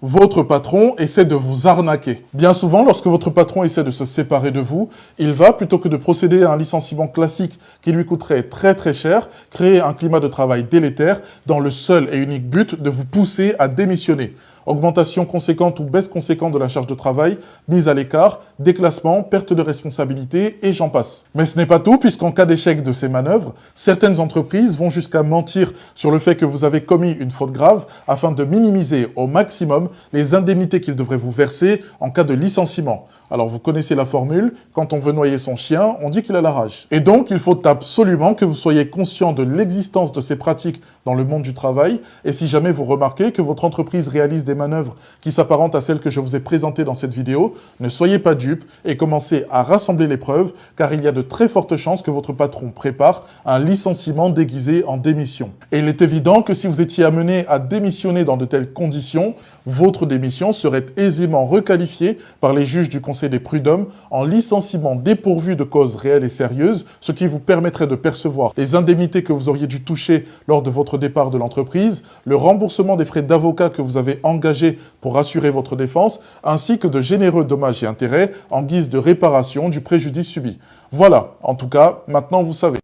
Votre patron essaie de vous arnaquer. Bien souvent, lorsque votre patron essaie de se séparer de vous, il va, plutôt que de procéder à un licenciement classique qui lui coûterait très cher, créer un climat de travail délétère dans le seul et unique but de vous pousser à démissionner. Augmentation conséquente ou baisse conséquente de la charge de travail, mise à l'écart, déclassement, perte de responsabilité et j'en passe. Mais ce n'est pas tout, puisqu'en cas d'échec de ces manœuvres, certaines entreprises vont jusqu'à mentir sur le fait que vous avez commis une faute grave afin de minimiser au maximum les indemnités qu'ils devraient vous verser en cas de licenciement. Alors vous connaissez la formule, quand on veut noyer son chien, on dit qu'il a la rage. Et donc il faut absolument que vous soyez conscient de l'existence de ces pratiques dans le monde du travail, et si jamais vous remarquez que votre entreprise réalise des manœuvres qui s'apparentent à celles que je vous ai présentées dans cette vidéo, ne soyez pas dupes et commencez à rassembler les preuves, car il y a de très fortes chances que votre patron prépare un licenciement déguisé en démission. Et il est évident que si vous étiez amené à démissionner dans de telles conditions, votre démission serait aisément requalifiée par les juges du Conseil des prud'hommes en licenciement dépourvu de cause réelle et sérieuse, ce qui vous permettrait de percevoir les indemnités que vous auriez dû toucher lors de votre départ de l'entreprise, le remboursement des frais d'avocat que vous avez engagés pour assurer votre défense, ainsi que de généreux dommages et intérêts en guise de réparation du préjudice subi. Voilà, en tout cas, maintenant vous savez.